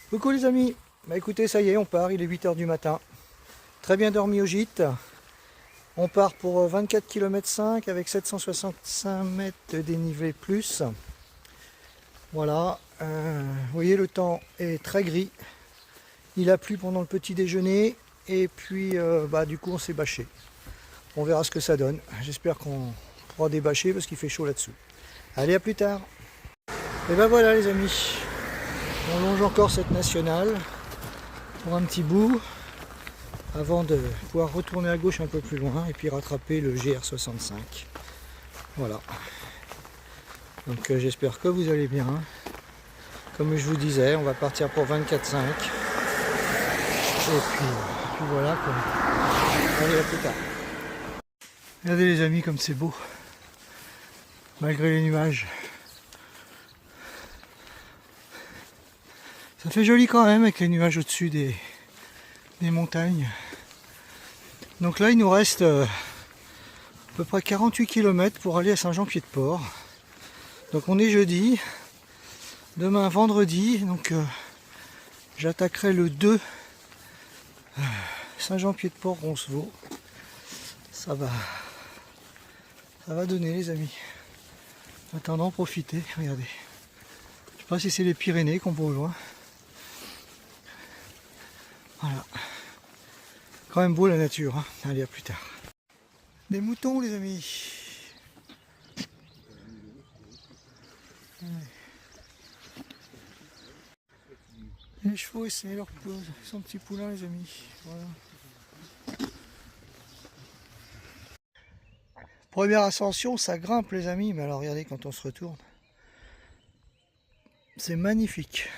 Coucou les amis, bah écoutez ça y est on part, il est 8 h du matin. Très bien dormi au gîte. On part pour 24 km 5 avec 765 mètres de dénivelé plus. Voilà, vous voyez le temps est très gris. Il a plu pendant le petit déjeuner et puis du coup on s'est bâché. On verra ce que ça donne. J'espère qu'on pourra débâcher parce qu'il fait chaud là-dessous. Allez, à plus tard. Et ben voilà les amis, on longe encore cette nationale pour un petit bout avant de pouvoir retourner à gauche un peu plus loin et puis rattraper le GR65. Voilà. Donc j'espère que vous allez bien. Comme je vous disais, on va partir pour 24,5. Et puis voilà quoi. Allez, à plus tard. Regardez les amis comme c'est beau. Malgré les nuages. Ça fait joli quand même avec les nuages au-dessus des montagnes. Donc là il nous reste à peu près 48 km pour aller à Saint-Jean-Pied-de-Port. Donc on est jeudi, demain vendredi, donc j'attaquerai le 2 Saint-Jean-Pied-de-Port-Roncevaux. Ça va donner les amis. En attendant, profitez, regardez. Je sais pas si c'est les Pyrénées qu'on voit au loin. Voilà. Quand même beau la nature, hein. Allez, à plus tard. Des moutons les amis. Les chevaux essaient leur pause, son petit poulain les amis. Voilà. Première ascension, ça grimpe les amis, mais alors regardez quand on se retourne. C'est magnifique.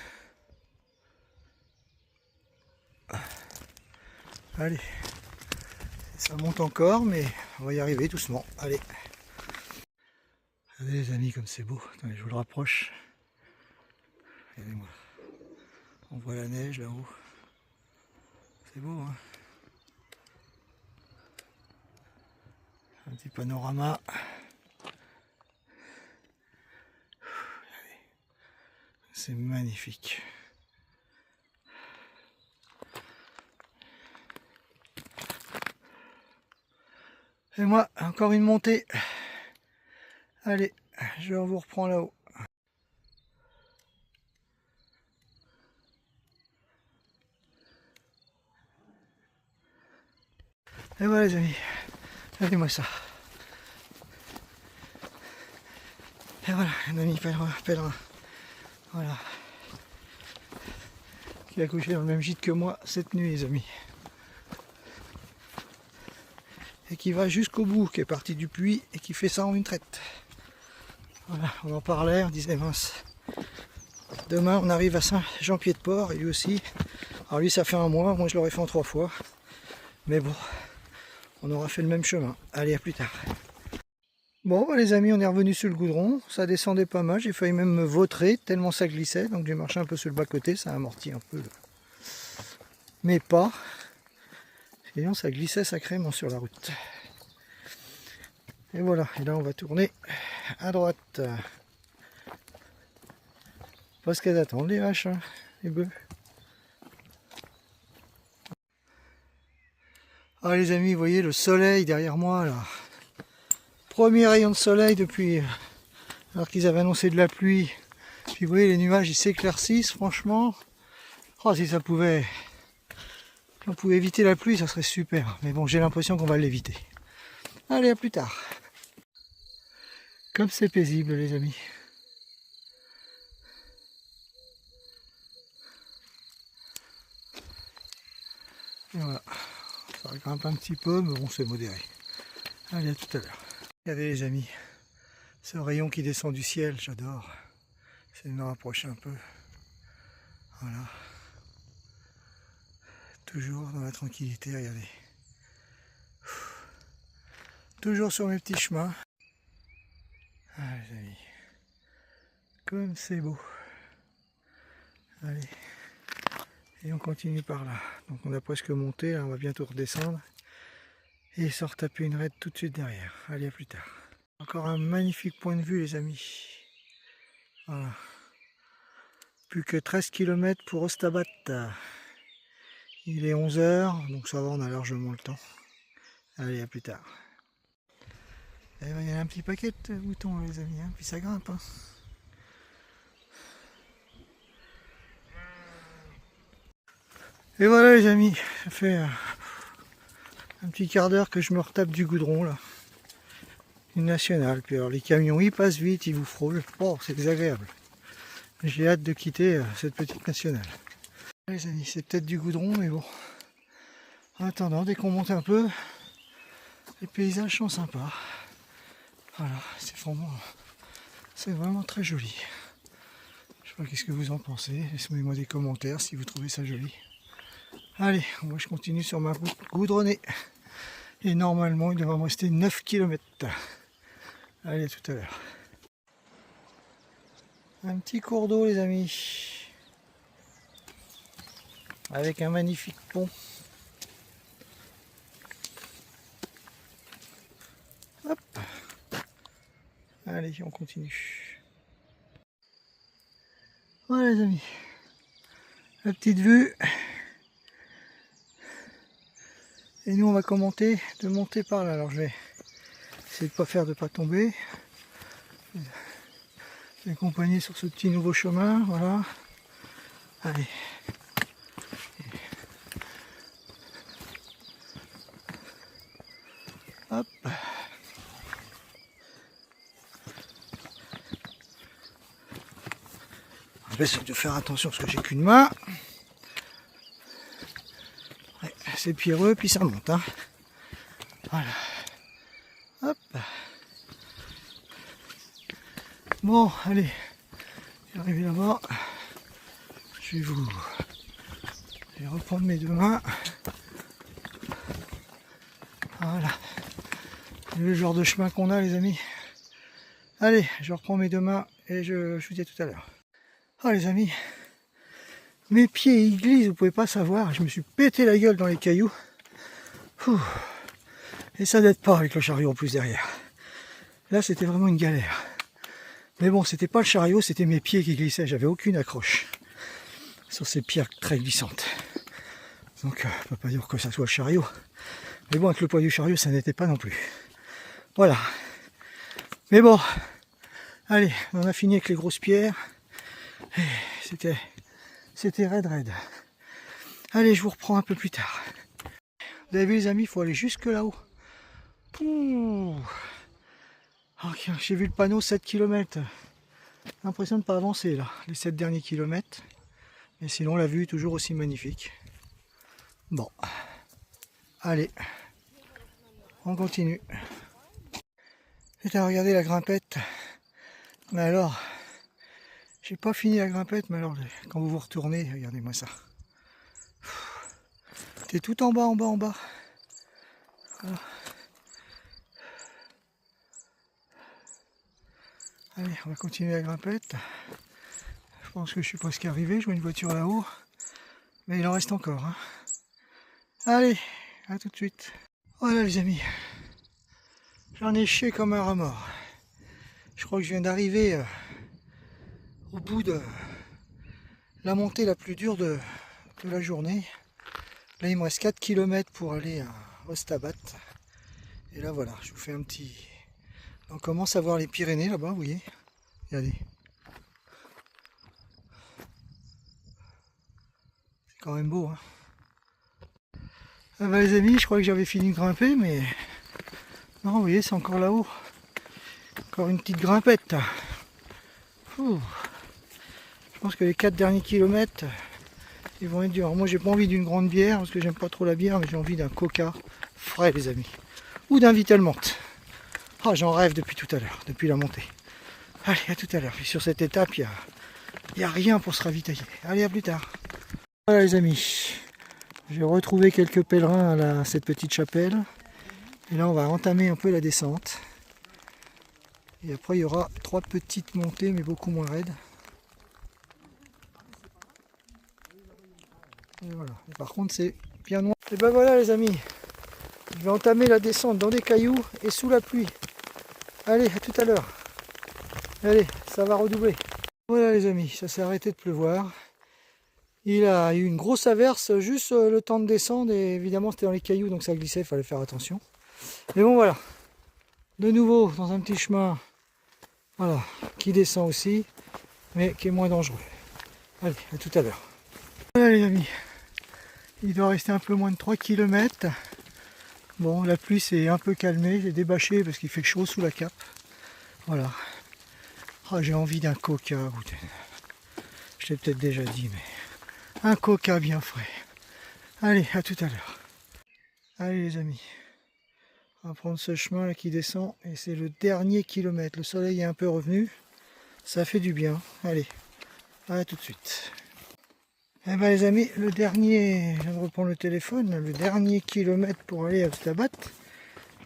Allez, ça monte encore, mais on va y arriver doucement. Allez. Regardez les amis comme c'est beau. Attendez, je vous le rapproche. Regardez-moi. On voit la neige là-haut. C'est beau, hein. Un petit panorama. C'est magnifique. Et moi, encore une montée. Allez, je vous reprends là-haut. Et voilà les amis, regardez-moi ça. Et voilà, un ami pèlerin. Voilà. Qui a couché dans le même gîte que moi cette nuit les amis. Et qui va jusqu'au bout, qui est parti du puits et qui fait ça en une traite. Voilà, on en parlait, on disait mince. Demain on arrive à Saint-Jean-Pied-de-Port et lui aussi. Alors lui ça fait un mois, moi je l'aurais fait en 3 fois. Mais bon, on aura fait le même chemin. Allez, à plus tard. Bon les amis, on est revenu sur le goudron, ça descendait pas mal, j'ai failli même me vautrer tellement ça glissait, donc j'ai marché un peu sur le bas-côté, ça a amorti un peu mes pas. Sinon ça glissait sacrément sur la route. Et voilà, et là on va tourner à droite. Pas ce qu'elles attendent les vaches, hein, les bœufs. Ah les amis, vous voyez le soleil derrière moi là. Premier rayon de soleil depuis alors qu'ils avaient annoncé de la pluie. Puis vous voyez les nuages ils s'éclaircissent franchement. Oh si on pouvait éviter la pluie ça serait super. Mais bon j'ai l'impression qu'on va l'éviter. Allez à plus tard. Comme c'est paisible les amis. Et voilà. Ça grimpe un petit peu mais bon c'est modéré. Allez à tout à l'heure. Regardez les amis. Ce rayon qui descend du ciel, j'adore. C'est de me rapprocher un peu. Voilà. Toujours dans la tranquillité, regardez. Toujours sur mes petits chemins. Ah les amis. Comme c'est beau. Allez. Et on continue par là. Donc on a presque monté, là on va bientôt redescendre. Et se retaper une raide tout de suite derrière. Allez, à plus tard. Encore un magnifique point de vue les amis. Voilà. Plus que 13 km pour Ostabat. Il est 11 h, donc ça va, on a largement le temps. Allez, à plus tard. Eh ben, il y a un petit paquet de boutons, les amis, hein, puis ça grimpe. Hein. Et voilà les amis, ça fait un petit quart d'heure que je me retape du goudron là. Une nationale, puis alors les camions ils passent vite, ils vous frôlent. Oh, c'est désagréable. J'ai hâte de quitter cette petite nationale. Les amis, c'est peut-être du goudron, mais bon. En attendant, dès qu'on monte un peu, les paysages sont sympas. Voilà, c'est vraiment très joli. Je sais pas qu'est-ce que vous en pensez. Laissez-moi des commentaires si vous trouvez ça joli. Allez, moi je continue sur ma route goudronnée. Et normalement, il devrait me rester 9 km. Allez, à tout à l'heure. Un petit cours d'eau, les amis. Avec un magnifique pont. Hop. Allez, on continue. Voilà, les amis. La petite vue. Et nous, on va commenter de monter par là. Alors, je vais essayer de pas tomber. Accompagné sur ce petit nouveau chemin, voilà. Allez. Hop. Je vais essayer de faire attention parce que j'ai qu'une main. Ouais, c'est pierreux, puis ça monte. Hein. Voilà. Hop. Bon, allez. Je vais arriver là-bas. Je vais reprendre mes deux mains. Voilà. C'est le genre de chemin qu'on a, les amis. Allez, je reprends mes deux mains et je vous dis à tout à l'heure. Ah, les amis, mes pieds ils glissent, vous pouvez pas savoir. Je me suis pété la gueule dans les cailloux. Et ça n'aide pas avec le chariot en plus derrière. Là, c'était vraiment une galère. Mais bon, c'était pas le chariot, c'était mes pieds qui glissaient. J'avais aucune accroche sur ces pierres très glissantes. Donc, on peut pas dire que ça soit le chariot. Mais bon, avec le poids du chariot, ça n'était pas non plus. Voilà. Mais bon, allez, on a fini avec les grosses pierres. C'était raide. Allez, je vous reprends un peu plus tard. Vous avez vu les amis, il faut aller jusque là-haut. Okay, j'ai vu le panneau 7 km. L'impression de ne pas avancer là, les 7 derniers kilomètres. Mais sinon la vue est toujours aussi magnifique. Bon, allez, on continue. J'ai regardé la grimpette. Mais alors, j'ai pas fini la grimpette, mais alors quand vous vous retournez, regardez-moi ça. T'es tout en bas. Voilà. Allez, on va continuer la grimpette. Je pense que je suis presque arrivé, je vois une voiture là-haut. Mais il en reste encore. Hein. Allez, à tout de suite. Voilà les amis. J'en ai chié comme un rat mort. Je crois que je viens d'arriver au bout de la montée la plus dure de la journée. Là il me reste 4 km pour aller à Ostabat. Et là voilà, je vous fais un petit... On commence à voir les Pyrénées là-bas, vous voyez. Regardez. C'est quand même beau, hein. Ah bah les amis, je crois que j'avais fini de grimper, mais... Non, vous voyez, c'est encore là-haut. Encore une petite grimpette. Je pense que les 4 derniers kilomètres, ils vont être durs. Moi, j'ai pas envie d'une grande bière, parce que j'aime pas trop la bière, mais j'ai envie d'un coca frais, les amis. Ou d'un Vitalmalt. Ah, j'en rêve depuis tout à l'heure, depuis la montée. Allez, à tout à l'heure. Puis sur cette étape, il n'y a rien pour se ravitailler. Allez, à plus tard. Voilà les amis. J'ai retrouvé quelques pèlerins à cette petite chapelle. Et là, on va entamer un peu la descente. Et après, il y aura 3 petites montées, mais beaucoup moins raides. Et voilà. Et par contre, c'est bien noir. Et ben voilà les amis. Je vais entamer la descente dans des cailloux et sous la pluie. Allez, à tout à l'heure. Allez, ça va redoubler. Voilà les amis, ça s'est arrêté de pleuvoir. Il a eu une grosse averse, juste le temps de descendre, et évidemment c'était dans les cailloux, donc ça glissait, il fallait faire attention. Mais bon voilà, de nouveau dans un petit chemin, voilà, qui descend aussi, mais qui est moins dangereux. Allez, à tout à l'heure. Voilà les amis, il doit rester un peu moins de 3 km. Bon, la pluie s'est un peu calmée, j'ai débâché parce qu'il fait chaud sous la cape. Voilà. Ah, j'ai envie d'un coca, goûter. Je l'ai peut-être déjà dit, mais un coca bien frais. Allez, à tout à l'heure. Allez les amis, on va prendre ce chemin là qui descend et c'est le dernier kilomètre. Le soleil est un peu revenu, ça fait du bien. Allez, à tout de suite. Eh ben les amis, le dernier, je viens de reprendre le téléphone, le dernier kilomètre pour aller à Stabat,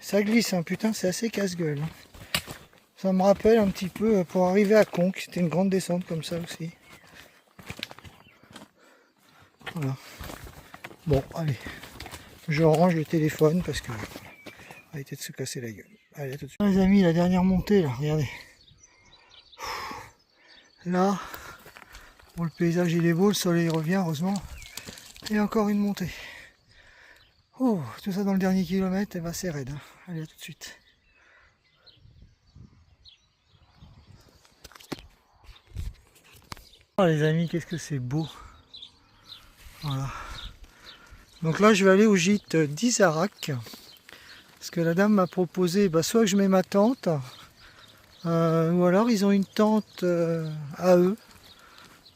ça glisse, hein, putain, c'est assez casse-gueule. Hein. Ça me rappelle un petit peu pour arriver à Conques, c'était une grande descente comme ça aussi. Voilà. Bon, allez, je range le téléphone parce que arrêtez de se casser la gueule. Allez, à tout de suite. Les amis, la dernière montée là, regardez. Là, bon, le paysage il est beau, le soleil revient heureusement. Et encore une montée. Oh, tout ça dans le dernier kilomètre, et ben c'est raide. Hein. Allez, à tout de suite. Oh les amis, qu'est-ce que c'est beau. Voilà. Donc là, je vais aller au gîte d'Isarac. Parce que la dame m'a proposé, bah, soit que je mets ma tente, ou alors ils ont une tente à eux.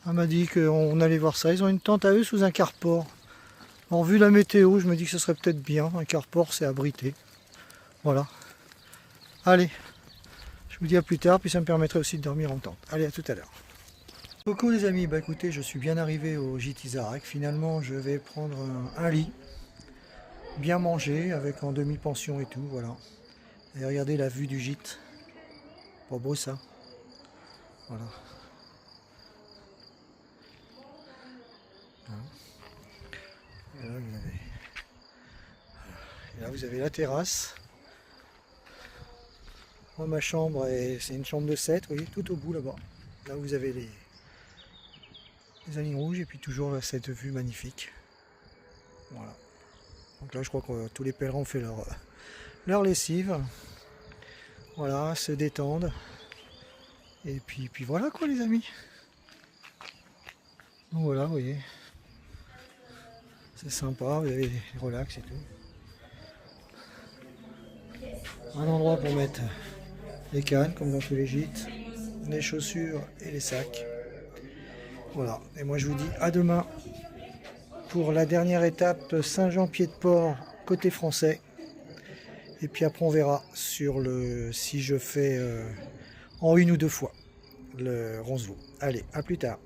Elle m'a dit qu'on allait voir ça. Ils ont une tente à eux sous un carport. Alors vu la météo, je me dis que ce serait peut-être bien. Un carport, c'est abrité. Voilà. Allez, je vous dis à plus tard, puis ça me permettrait aussi de dormir en tente. Allez, à tout à l'heure. Coucou les amis, bah écoutez, je suis bien arrivé au gîte Isarac. Finalement, je vais prendre un lit, bien manger, avec en demi-pension et tout, voilà. Et regardez la vue du gîte. Pas beau ça. Voilà. Et là, vous avez la terrasse. Moi, ma chambre, c'est une chambre de 7, vous voyez, tout au bout là-bas. Là, vous avez les lignes rouges et puis toujours là, cette vue magnifique. Voilà. Donc là, je crois que tous les pèlerins ont fait leur lessive. Voilà, se détendent. Et puis voilà quoi, les amis. Donc voilà, vous voyez. C'est sympa, vous avez des relax et tout. Un endroit pour mettre les cannes, comme dans tous les gîtes, les chaussures et les sacs. Voilà, et moi je vous dis à demain pour la dernière étape Saint-Jean-Pied-de-Port côté français. Et puis après on verra sur si je fais en une ou deux fois le Roncevaux. Allez, à plus tard.